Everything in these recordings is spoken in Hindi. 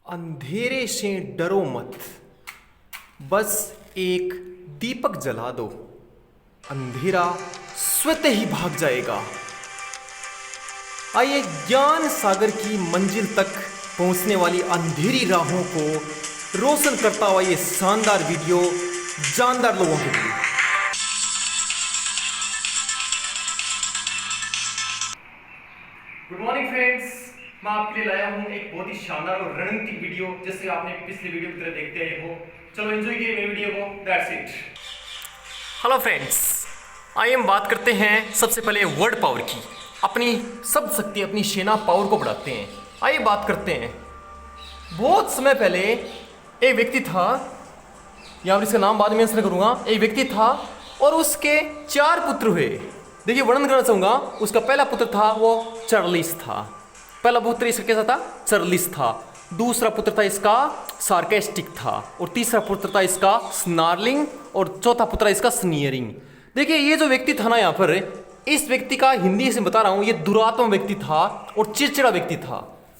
अंधेरे से डरो मत, बस एक दीपक जला दो, अंधेरा स्वतः ही भाग जाएगा। आइए ज्ञान सागर की मंजिल तक पहुंचने वाली अंधेरी राहों को रोशन करता हुआ ये शानदार वीडियो जानदार लोगों के लिए। गुड मॉर्निंग फ्रेंड्स, मैं आपके लिए लाया हूं एक बहुत ही शानदार और रणनीतिक वीडियो, जैसे आपने पिछले वीडियो की तरह देखते आए हो। चलो एंजॉय कीजिए मेरी वीडियो को। That's it. हेलो फ्रेंड्स, आइए हम बात करते हैं सबसे पहले वर्ड पावर की। अपनी सब शक्ति, अपनी सेना पावर को बढ़ाते हैं। आइए बात करते हैं। बहुत समय पहले एक व्यक्ति था, यहाँ पर इसका नाम बाद में मेंशन करूंगा। एक व्यक्ति था और उसके 4 पुत्र हुए। देखिए वर्णन करना चाहूंगा। उसका पहला पुत्र था वो चार्लिस था। पहला पुत्र इसका कैसा था? चार्लिस था। दूसरा पुत्र था इसका सार्केस्टिक था, और तीसरा पुत्र था इसका स्नार्लिंग, और चौथा पुत्र इसका स्नीयरिंग। देखिए ये जो व्यक्ति था ना, यहाँ पर इस व्यक्ति का हिंदी से बता रहा हूं, ये दुरात्मा व्यक्ति था और चिड़चिड़ा व्यक्ति था।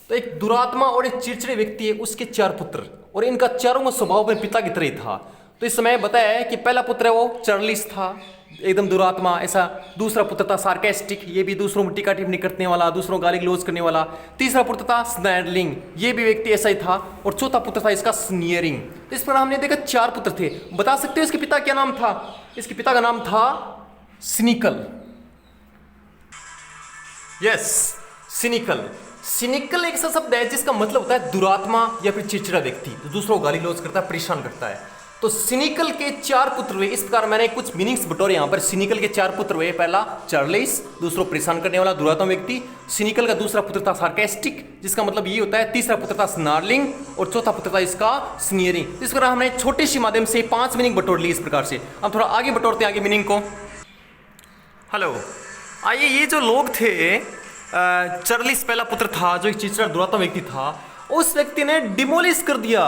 तो एक दुरात्मा और एक चिड़चिड़े व्यक्ति है, उसके 4 पुत्र, और इनका चारों का स्वभाव अपने पिता की तरह ही था। तो इस समय बताया है कि पहला पुत्र है वो चार्लिस था, एकदम दुरात्मा ऐसा। दूसरा पुत्र था सार्केस्टिक, ये भी दूसरों में टीका टिप्पणी करने वाला, दूसरों गाली गलौज करने वाला। तीसरा पुत्र था स्नैडलिंग, ये भी व्यक्ति ऐसा ही था। और चौथा पुत्र था इसका स्नीयरिंग। तो इस पर हमने देखा 4 पुत्र थे। बता सकते हो इसके पिता क्या नाम था? इसके पिता का नाम था सिनिकल। Yes, cynical. सिनिकल एक ऐसा शब्द है जिसका मतलब होता है दुरात्मा या फिर चिड़चिड़ा व्यक्ति, तो दूसरों को गाली गलौज करता है, परेशान करता है। तो सिनिकल के 4 पुत्र हुए। इस प्रकार मैंने कुछ मीनिंग्स बटोरे यहाँ पर। सिनिकल के 4 पुत्र हुए। पहला चार्लिस, दूसरों परेशान करने वाला दुरात्मा व्यक्ति। सिनिकल का दूसरा पुत्र था सार्केस्टिक, जिसका मतलब ये होता है। तीसरा पुत्र था स्नार्लिंग, और चौथा पुत्र था इसका स्नीयरिंग। इस प्रकार हमने छोटे सी माध्यम से 5 मीनिंग बटोर ली। इस प्रकार से हम थोड़ा आगे बटोरते हैं आगे मीनिंग को। हेलो, आइए ये जो लोग थे, चार्लिस पहला पुत्र था जो एक चिड़चिड़ा दुरात्मा व्यक्ति था, उस व्यक्ति ने डिमोलिश कर दिया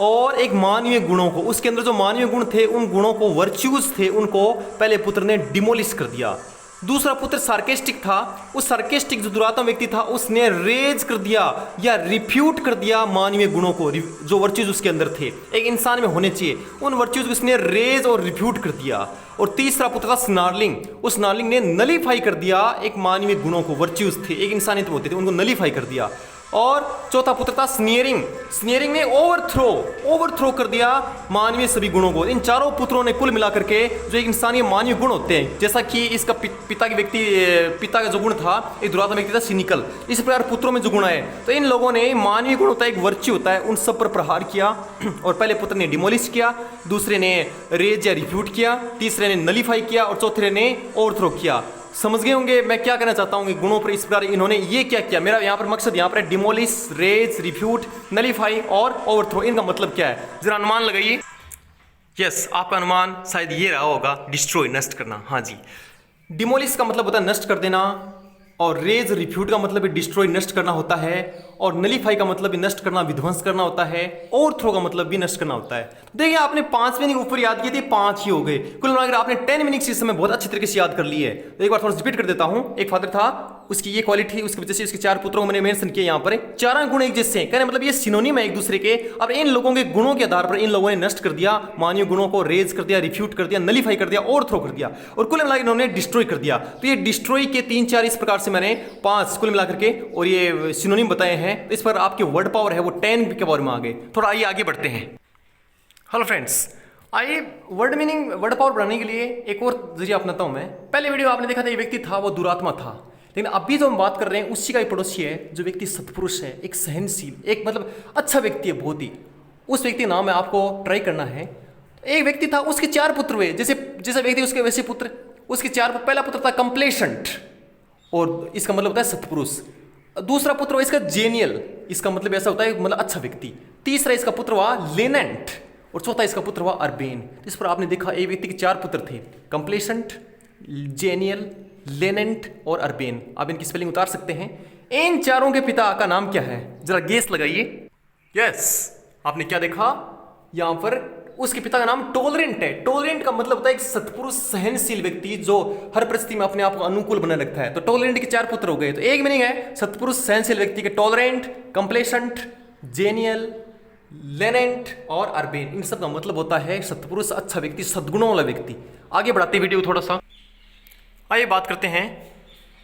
और एक मानवीय गुणों को, उसके अंदर जो मानवीय गुण थे, उन गुणों को, वर्च्यूज थे, उनको पहले पुत्र ने डिमोलिश कर दिया। दूसरा पुत्र सार्केस्टिक था। उस सार्केस्टिक जो दुरात्मा व्यक्ति था, उसने रेज कर दिया या रिफ्यूट कर दिया मानवीय गुणों को, जो वर्च्यूज उसके अंदर थे, एक इंसान में होने चाहिए, उन वर्च्यूज को उसने रेज और रिफ्यूट कर दिया। और तीसरा पुत्र था स्नार्लिंग। उस स्नार्लिंग ने नलीफाई कर दिया एक मानवीय गुणों को, वर्च्यूज थे, एक इंसानियत होते थे, उनको नलीफाई कर दिया। और चौथा पुत्र था स्नीयरिंग। स्नीयरिंग ने ओवरथ्रो कर दिया मानवीय सभी गुणों को। इन चारों पुत्रों ने कुल मिलाकर के जो एक इंसानी मानवीय गुण होते हैं, जैसा कि इसका पिता का जो गुण था, एक दुरात्मा व्यक्ति था सिनिकल। इस प्रकार पुत्रों में जो गुण है, तो इन लोगों ने मानवीय गुण होता है, एक वर्च्यू होता है, उन सब पर प्रहार किया। और पहले पुत्र ने डिमोलिश किया, दूसरे ने रेज या रिफ्यूट किया, तीसरे ने नलीफाई किया, और चौथे ने ओवरथ्रो किया। समझ गए होंगे मैं क्या कहना चाहता हूँ कि गुणों पर इस प्रकार इन्होंने ये क्या किया। मेरा यहाँ पर मकसद यहाँ पर है डिमोलिश, रेज, रिफ्यूट, नलीफाई और ओवरथ्रो। इनका मतलब क्या है, जरा अनुमान लगाइए। यस, आपका अनुमान शायद ये रहा होगा, डिस्ट्रॉय, नष्ट करना। हाँ जी, डिमोलिश का मतलब होता है नष्ट कर देना, और रेज रिफ्यूट का मतलब डिस्ट्रॉय, नष्ट करना होता है, और नलीफाई का मतलब भी नष्ट करना, विध्वंस करना होता है, ओवरथ्रो का मतलब भी नष्ट करना होता है। देखिए आपने 5 मीनिंग ऊपर याद किए थे, 5 ही हो गए। कुल मिलाकर आपने 10 मीनिंग इस समय बहुत अच्छे तरीके से याद कर लिए है। तो एक बार थोड़ा रिपीट कर देता हूं। एक फादर था, उसकी ये क्वालिटी, उसकी वजह से उसके 4 पुत्रों को मैंने मेंशन किया यहाँ पर। 4 गुण एक जैसे हैं, कहने मतलब ये सिनोनिम है एक दूसरे के। अब इन लोगों के गुणों के आधार पर इन लोगों ने नष्ट कर दिया मानवीय गुणों को, रेज कर दिया, रिफ्यूट कर दिया, नलीफाई कर दिया, ओवरथ्रो कर दिया, और कुल मिलाकर इन्होंने डिस्ट्रॉय कर दिया। तो ये डिस्ट्रॉय के 3-4 इस प्रकार से मैंने 5 कुल मिलाकर के और ये सिनोनिम बताए हैं। इस पर आपके वर्ड पावर है वो 10 के पावर में आ गए। थोड़ा आइए आगे बढ़ते हैं। हेलो फ्रेंड्स, आइए वर्ड मीनिंग, वर्ड पावर बढ़ाने के लिए एक और जरिया अपनाता हूं मैं। पहले वीडियो आपने देखा था, ये व्यक्ति था वो दुरात्मा था, लेकिन अभी जो हम बात कर रहे हैं उसी का ही पड़ोसी है, जो व्यक्ति सत्पुरुष है, एक सहनशील, एक मतलब अच्छा व्यक्ति है बहुत ही। उस व्यक्ति का नाम है, आपको ट्राई करना है। एक व्यक्ति था, उसके 4 पुत्र हुए, जैसे व्यक्ति उसके वैसे पुत्र। उसके 4, पहला पुत्र था कंप्लेसेंट, और इसका मतलब होता है सत्पुरुष। दूसरा पुत्र हुआ इसका जेनियल, इसका मतलब ऐसा होता है मतलब अच्छा व्यक्ति। तीसरा इसका पुत्र हुआ लेनेंट, और चौथा इसका पुत्र हुआ अर्बेन। इस पर आपने देखा एक व्यक्ति के 4 पुत्र थे, कंप्लेसेंट, जेनियल, लेनेंट और अर्बेन। आप इनकी स्पेलिंग उतार सकते हैं। इन चारों के पिता का नाम क्या है, जरा गेस लगाइए। यस, आपने क्या देखा यहां पर, उसके पिता का नाम टॉलरेंट है। टॉलरेंट का मतलब होता है एक सत्पुरुष, सहनशील व्यक्ति जो हर परिस्थिति में अपने आप को अनुकूल बनाए रखता है। तो टॉलरेंट के 4 पुत्र हो गए। तो एक मीनिंग है सत्पुरुष सहनशील व्यक्ति के, टॉलरेंट, कंप्लेसेंट, जेनियल, लेनेंट और अर्बेन, इन सब का मतलब होता है सत्पुरुष, अच्छा व्यक्ति, सद्गुणों वाला व्यक्ति। आगे बढ़ाते वीडियो थोड़ा सा, आइए बात करते हैं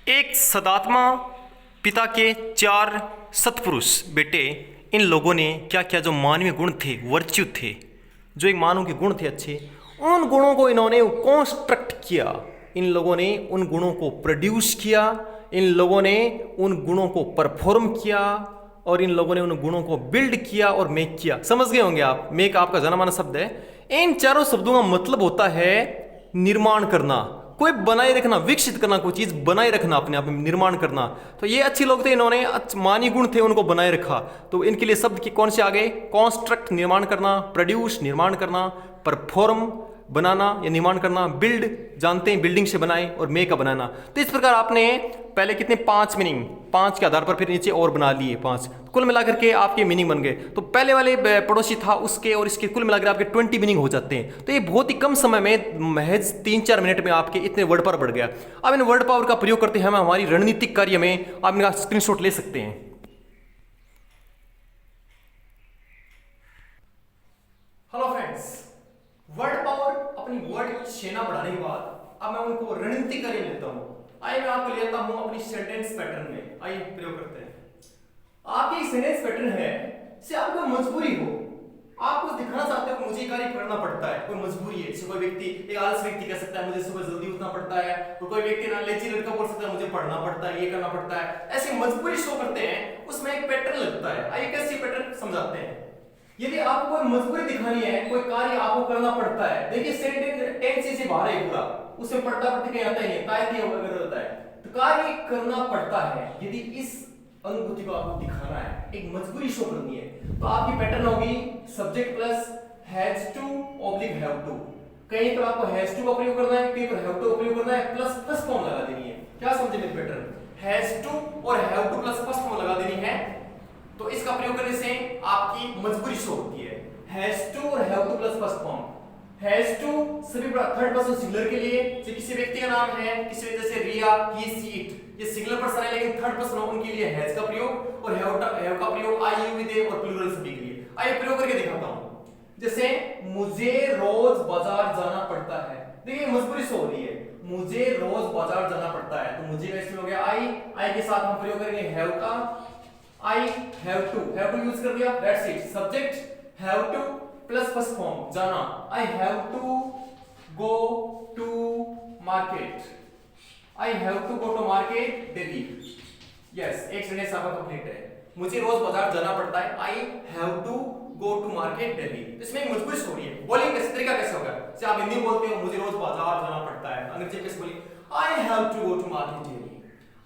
एक सदात्मा पिता के 4 सत्पुरुष बेटे, इन लोगों ने क्या क्या जो मानवीय गुण थे, वर्च्यू थे, जो एक मानव के गुण थे अच्छे, उन गुणों को इन्होंने कॉन्स्ट्रक्ट किया, इन लोगों ने उन गुणों को प्रोड्यूस किया, इन लोगों ने उन गुणों को परफॉर्म किया और इन लोगों ने उन गुणों को बिल्ड किया और मेक किया। समझ गए होंगे आप, मेक आपका जाना माना शब्द है। इन चारों शब्दों का मतलब होता है निर्माण करना, कोई बनाए रखना, विकसित करना, कोई चीज बनाए रखना, अपने आप में निर्माण करना। तो ये अच्छे लोग थे, इन्होंने मानी गुण थे, उनको बनाए रखा। तो इनके लिए शब्द कौन से आ गए? कॉन्स्ट्रक्ट निर्माण करना, प्रोड्यूस निर्माण करना, परफॉर्म बनाना या निर्माण करना, बिल्ड जानते हैं बिल्डिंग से बनाए, और मेक का बनाना। तो इस प्रकार आपने पहले कितने 5 मीनिंग, 5 के आधार पर फिर नीचे और बना लिए 5, कुल मिलाकर के आपके मीनिंग बन गए। तो पहले वाले पड़ोसी था उसके और इसके कुल मिलाकर आपके 20 मीनिंग हो जाते हैं। तो ये बहुत ही कम समय में, महज 3-4 मिनट में आपके इतने वर्ड पावर बढ़ गया। अब इन वर्ड पावर का प्रयोग करते हैं हम हमारी रणनीतिक कार्य में, आप इनका स्क्रीनशॉट ले सकते हैं। हेलो फ्रेंड्स, वर्ड पावर अपनी वर्ड सेना बढ़ाने के बाद अब मैं उनको रणनीतिक कार्य में लेता हूं। आइए मैं आपको लेता हूं अपनी सेंटेंस पैटर्न में। आइए प्रयोग करते हैं। आपकी सेंटेंस पैटर्न है से आपको मजबूरी हो, आप कुछ दिखाना चाहते हो, मुझे कार्य करना पड़ता है, कोई मजबूरी है। जैसे कोई व्यक्ति, एक आलस व्यक्ति कह सकता है मुझे सुबह जल्दी उठना पड़ता है, तो कोई व्यक्ति ना लेजी लड़का बोल सकता है मुझे पढ़ना पड़ता है, ये करना पड़ता है। ऐसी मजबूरी शो करते हैं, उसमें एक पैटर्न लगता है। आइए कैसे पैटर्न समझाते हैं। यदि आपको कोई मजबूरी दिखानी है, कोई कार्य आपको करना पड़ता है, देखिए सेंटेंस टेंस से बाहर है पूरा, उसमें पढ़ता पढ़ते कहीं आता ही नहीं, तायती वगैरह होता है। तो कार्य करना पड़ता है, यदि इस अनुभूति को आपको दिखाना है, एक मजबूरी शो करनी है, तो आपकी पैटर्न होगी subject plus has to oblique have to. कहीं पर आपको हैज टू का प्रयोग करना है, कहीं पर हैव टू का प्रयोग करना है, प्लस प्लस फॉर्म लगा देनी है। क्या समझे मेरी पैटर्न? हैज टू और have to plus plus form लगा देनी है। तो इसका प्रयोग करने से आपकी मजबूरी शो होती है। हैज टू और have to plus first form. Has to सभी थर्ड पर्सन सिंगुलर के लिए, जो किसी व्यक्ति का नाम है, किसी वजह से रिया, ही, सी, इट, ये सिंगुलर पर्सन है लेकिन थर्ड पर्सन हो, उनके लिए हैज का प्रयोग, और हैव का प्रयोग आई, यू, दे और प्लूरल सभी के लिए। आइए प्रयोग करके दिखाता हूं। जैसे मुझे रोज बाजार जाना पड़ता है, देखिए मजबूरी शो हो रही है, मुझे रोज बाजार जाना पड़ता है। तो मुझे का इसमें हो गया आई के साथ हम प्रयोग करेंगे हैव का, I have to यूज कर दिया, that's it। Subject have to plus first form जाना, I have to go to market, I have to go to market daily। Yes, एक सेंटेंस आपका कंप्लीट है। मुझे रोज बाजार जाना पड़ता है, I have to go to market daily। इसमें एक मजबूरी हो रही है। बोलिए कैसे, तरीका कैसे होगा? जैसे आप हिंदी बोलते हो मुझे रोज बाजार जाना पड़ता है, अंग्रेजी कैसे बोलिए? I have to go to market daily।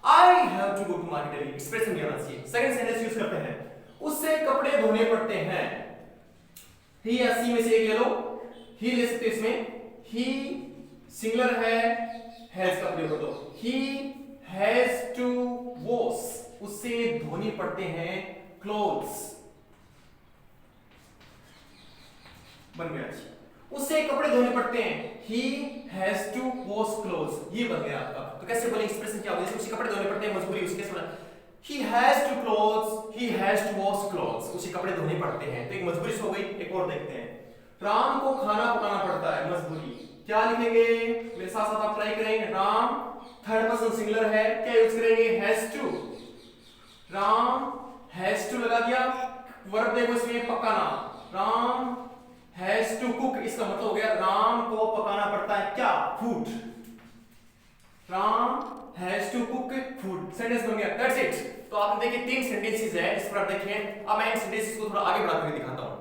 I have to go to market daily, expression भी आना चाहिए। सेकंड सेंटेंस यूज करते हैं, उससे कपड़े धोने पड़ते हैं। ही या सी में से एक ले लो, ही ले सकते हो इसमें, ही सिंगुलर है, हैज का प्रयोग कर दो। ही हैज टू वॉश, उससे धोने पड़ते हैं क्लोथ्स, बन गया। उससे कपड़े धोने पड़ते हैं, he has to wash clothes, ये बन गया आपका। तो कैसे बोले, एक्सप्रेशन क्या होगा? जैसे उसे कपड़े धोने पड़ते हैं, मजबूरी उसके कैसे बना? he has to clothes, he has to wash clothes, उसे कपड़े धोने पड़ते हैं, तो एक मजबूरी हो गई। एक और देखते हैं, राम को खाना पकाना पड़ता है, मजबूरी। क्या लिखेंगे? मेरे साथ साथ आप ट्राई करेंगे। राम थर्ड पर्सन सिंगुलर है, क्या यूज करेंगे? Has to. Ram has to लगा दिया, वर्ब देखो इसमें पकाना, राम हैज टू कुक, इसका मतलब हो गया राम को पकाना पड़ता है क्या? Food. Ram has to cook food, sentence बन गया, दैट्स इट। तो आपने देखिए 3 सेंटेंसेस है, इस पर देखिए। अब मैं इन सेंटेंसेस को थोड़ा आगे बढ़ा करके दिखाता हूं।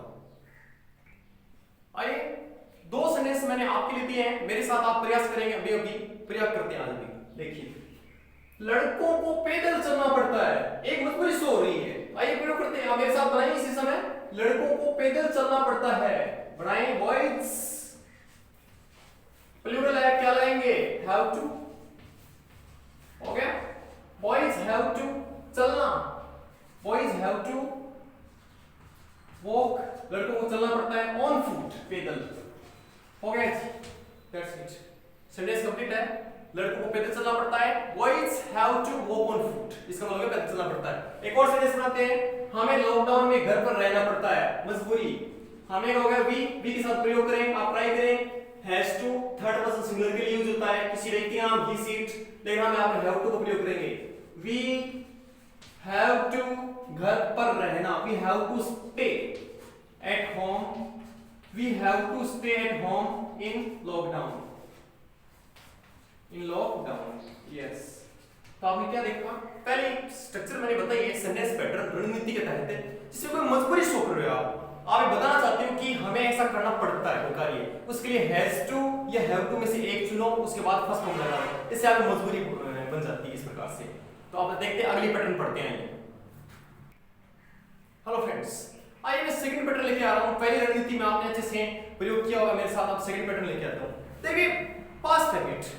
आइए, 2 सेंटेंस मैंने आपके लिए दिए हैं, मेरे साथ आप प्रयास करेंगे, अभी प्रयास करते हैं आज भी। देखिए, लड़कों को पैदल चलना पड़ता है, एक मजबूरी शो हो रही है। आइए प्रयोग करते हैं, आप मेरे साथ बनाइए इसी समय। लड़कों को पैदल चलना पड़ता है, बनाइए। बॉयज प्लूरल है, क्या लगाएंगे? हैव टू, हो गया। बॉयज हैव टू चलना, बॉयज हैव टू वॉक, लड़कों को चलना पड़ता है ऑन फुट, पैदल, हो गया। दैट्स इट, सेंटेंस कंप्लीट है। लड़कों को पैदल चलना पड़ता है, boys have to walk on foot, इसका मतलब है पैदल चलना पड़ता है। एक और सेंटेंस बनाते हैं, हमें लॉकडाउन में घर पर रहना पड़ता है, मजबूरी। हमें हो गया वी के साथ प्रयोग करें, आप ट्राई करें। Has to third person singular के लिए यूज होता है, किसी व्यक्ति का नाम ही सीट, लेकिन हम यहां पर हैव टू का प्रयोग करेंगे। वी हैव टू घर पर रहना, we have to stay at home, we have to stay at home in lockdown, in lockdown, yes. तो आपने क्या देखा, पहले स्ट्रक्चर मैंने बताई है, सेंटेंस पैटर्न रणनीति के तहत है, जिसमें कोई मजबूरी शो कर रहे हो आप ये बताना चाहते हो कि हमें ऐसा करना पड़ता है कोई कार्य, उसके लिए हैज टू या हैव टू में से एक चुनो, उसके बाद फर्स्ट फॉर्म लगाओ, इससे आपको मजबूरी बन जाती है इस प्रकार से। तो आप देखते हैं अगली पैटर्न पढ़ते हैं। हेलो फ्रेंड्स, आइए मैं सेकंड पैटर्न लेके आ रहा हूं। पहली रणनीति में आपने अच्छे से प्रयोग किया होगा मेरे साथ, आप सेकंड पैटर्न लेके आता हूं। देखिए पास्ट हैबिट,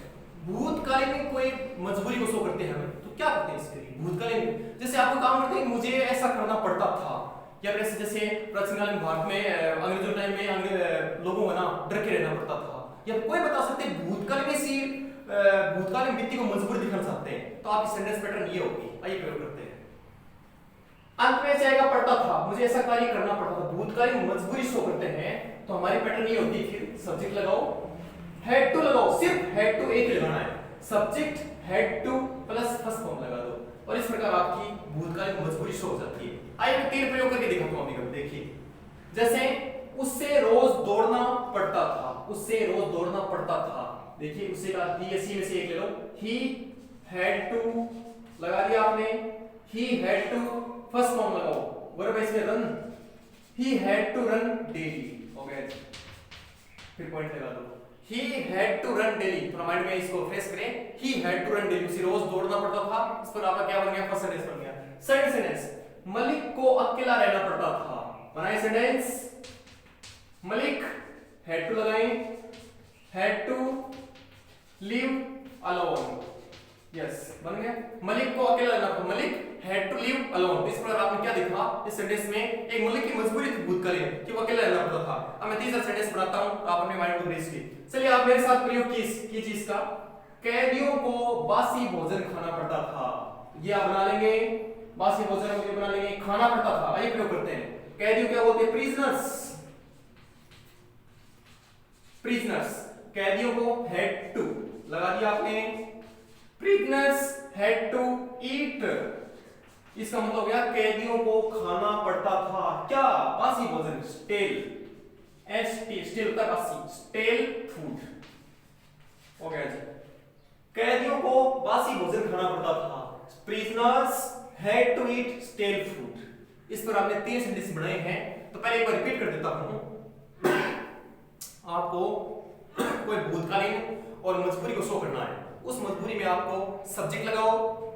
भूतकालीन में कोई मजबूरी को शो करते हैं हमें, तो क्या करते हैं इसके लिए भूतकालीन में, जैसे आपको काम करते हैं मुझे ऐसा करना पड़ता था, या फिर जैसे प्राचीनकालीन भारत में अंग्रेजों टाइम में लोगों को ना डर के रहना पड़ता था, या कोई बता सकते हैं भूतकालीन सी भूतकालीन व्यक्ति को मजबूरी दिखाना चाहते हैं, तो आपकी सेंटेंस पैटर्न ये होगी। आइए प्रयोग करते हैं। अंत में जाएगा पड़ता था, मुझे ऐसा कार्य करना पड़ता था, भूतकालीन मजबूरी शो करते हैं, तो हमारी पैटर्न ये होती है। फिर सब्जेक्ट लगाओ, हैड टू लगाओ, सिर्फ हैड टू एक लगाना है, subject had to plus first form लगा दो, और इस प्रकार आपकी भूतकालीन मजबूरी शो हो जाती है। आइए मैं तीन प्रयोग करके दिखाता हूं अभी। देखिए जैसे उससे रोज दौड़ना पड़ता था, उससे रोज दौड़ना पड़ता था, देखिए उससे का सी में से एक ले लो, ही हैड टू लगा दिया आपने, he had to first form लगाओ, वर्ब है इसमें run, he had to run daily, हो गया। फिर पॉइंट लगा दो, he had to run daily, थोड़ा माइंड में इसको फ्रेश करें, he had to run daily, उसे रोज दौड़ना पड़ता था, इस पर आपका क्या बन गया, फर्स्ट सेंटेंस बन गया। सेकंड सेंटेंस, मलिक को अकेला रहना पड़ता था, बनाए सेंटेंस, मलिक had to लगाएं, had to live alone, yes बन गया। मलिक को अकेला रहना पड़ता, Malik had to live alone, इस पर आपने क्या देखा इस सेंटेंस में, एक मलिक की मजबूरी थी भूतकालीन कि वो अकेला रहना पड़ता था। अब मैं तीसरा सेंटेंस बनाता हूं, तो आप अपने माइंड को रेस्ट कीजिए। चलिए आप मेरे साथ प्रयोग कीजिए इसका, कैदियों को बासी भोजन खाना पड़ता था, ये आप बना लेंगे, बासी भोजन को बना लेंगे, खाना पड़ता था। आइए प्रयोग करते हैं, कैदियों क्या बोलते हैं, प्रिजनर्स, प्रिजनर्स, कैदियों को हैड टू लगा दिया आपने, प्रिजनर्स हैड टू ईट, इसका मतलब हो गया कैदियों को खाना पड़ता था क्या, बासी भोजन, स्टेल, स्टेल का बासी, स्टेल फूड, हो गया जी। कैदियों को बासी भोजन खाना पड़ता था, prisoners had to eat stale food. इस पर आपने तीन सेंटेंस बनाए हैं, तो पहले एक बार रिपीट कर देता हूं। आपको कोई भूतकालीन और मजबूरी को शो करना है, उस मजबूरी में आपको सब्जेक्ट लगाओ,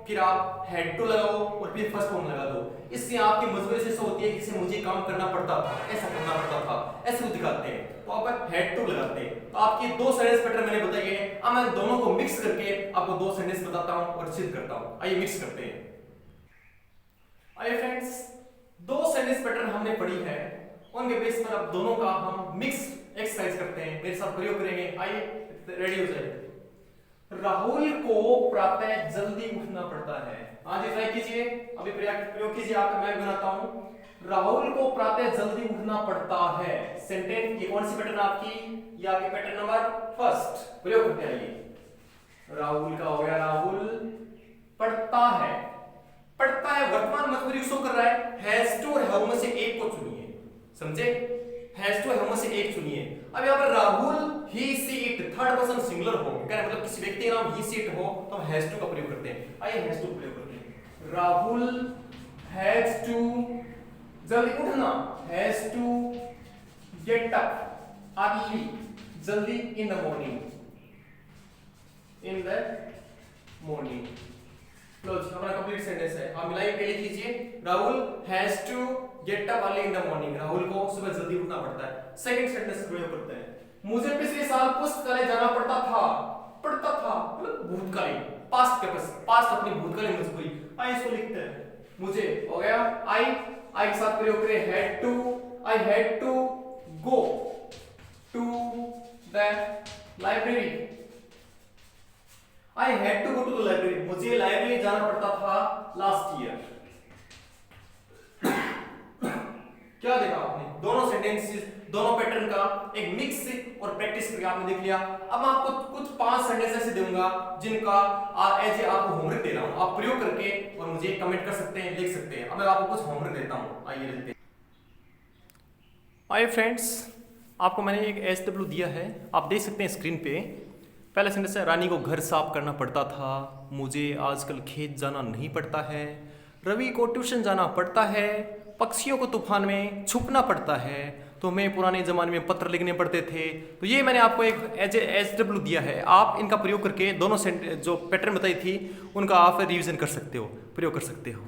फिर आप हैड टू लगाओ और फिर फर्स्ट फॉर्म लगा दो, इससे आपकी मजबूरी से शो होती है कि मुझे काम करना पड़ता था, ऐसा करना पड़ता था, ऐसे वो दिखाते हैं, तो आप हैड टू लगाते हैं। तो आपकी दो सेंटेंस पैटर्न मैंने बताई है, अब मैं दोनों को मिक्स करके आपको दो सेंटेंस बताता हूं और सिद्ध करता हूं। आइए मिक्स करते हैं। आइए फ्रेंड्स, दो सेंटेंस पैटर्न हमने पढ़ी है, उनके बेस पर अब दोनों का हम मिक्स एक्सरसाइज करते हैं, मेरे साथ प्रयोग करेंगे। आइए रेडी हो जाइए। राहुल को प्रातः जल्दी उठना पड़ता है, आज ट्राई कीजिए, अभी प्रयोग कीजिए, आप मैं बनाता हूं। राहुल को प्रातः जल्दी उठना पड़ता है, सेंटेंस ये कौन सी पैटर्न आपकी, ये आपकी पैटर्न नंबर फर्स्ट, प्रयोग करते आइए। राहुल का हो गया, राहुल पढ़ता है, पढ़ता है वर्तमान मजबूरी शो कर रहा है, हैज टू और हैव में से एक को चुनिए, समझे, हैज टू हैव में से एक चुनिए। अब यहां पर Rahul he she it third person singular हो, क्या मतलब किसी व्यक्ति का नाम ही सी इट हो, तो हम हैज टू का प्रयोग करते हैं। आइए हैज टू प्रयोग करते हैं। राहुल हैज टू जल्दी उठना, has to get up early, जल्दी in the morning, in the morning. लो जी हमारा कंप्लीट सेंटेंस है, आप मिलाइए, पहले कीजिए, Rahul has to get up early in the morning, Rahul को सुबह जल्दी उठना पड़ता है। सेकंड सेंटेंस प्रयोग करते हैं, मुझे पिछले साल पुस्तकालय जाना पड़ता था, पड़ता था मतलब भूतकालीन, पास्ट के पास्ट अपनी भूतकालीन मजबूरी। आइए इसको लिखते हैं, मुझे हो गया, आई के साथ प्रयोग करें, had to, I had to go to the library, I had to go to the library, मुझे लाइब्रेरी जाना पड़ता था लास्ट ईयर। क्या देखा आपने? दोनों सेंटेंसेस, दोनों पैटर्न का एक मिक्स और प्रैक्टिस करके आपने देख लिया। अब मैं आपको कुछ 5 सेंटेंस ऐसे दूंगा जिनका एज ए आपको होमवर्क दे रहा हूं, आप प्रयोग करके और मुझे कमेंट कर सकते हैं, लिख सकते हैं। अब मैं आपको कुछ होमवर्क देता हूं, आइए देखते हैं। आइए फ्रेंड्स, आपको मैंने एक SW दिया है, आप देख सकते हैं स्क्रीन पे। पहला सेंटेंस है, रानी को घर साफ करना पड़ता था, मुझे आजकल खेत जाना नहीं पड़ता है, रवि को ट्यूशन जाना पड़ता है, पक्षियों को तूफान में छुपना पड़ता है, तो हमें पुराने ज़माने में पत्र लिखने पड़ते थे। तो ये मैंने आपको एक SW दिया है, आप इनका प्रयोग करके दोनों जो पैटर्न बताई थी उनका आप रिवीजन कर सकते हो, प्रयोग कर सकते हो।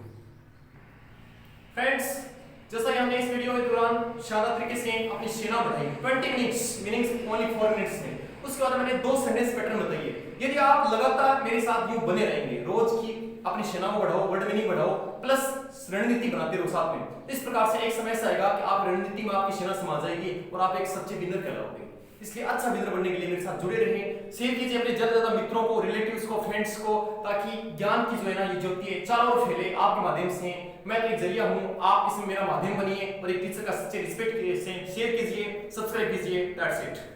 फ्रेंड्स, जैसा कि हमने इस वीडियो के दौरान शानदार तरीके से अपनी सेना बढ़ाई 20 मिनट्स मीनिंग्स ओनली 4 मिनट्स में, उसके बाद मैंने 2 सेंटेंस पैटर्न बताइए। यदि आप लगातार मेरे साथ यूं बने रहेंगे, रोज की अपनी सेना को बढ़ाओ, वर्ड मीनिंग बढ़ाओ, प्लस रणनीति बनाते रहो साथ में, इस प्रकार से एक समय ऐसा आएगा कि आप रणनीति में आपकी सेना समा जाएगी और आप एक सच्चे विनर कहलाओगे। इसलिए अच्छा विनर बनने के लिए मेरे साथ जुड़े रहें, शेयर कीजिए अपने ज्यादा ज्यादा मित्रों को, रिलेटिव्स को, फ्रेंड्स को, ताकि ज्ञान की जो है ना ये ज्योति है चारों ओर फैले आपके माध्यम से। मैं तो एक जरिया हूं, आप इसमें मेरा माध्यम बनिए और एक टीचर का सच्चे रिस्पेक्ट से शेयर कीजिए, सब्सक्राइब कीजिए। That's it.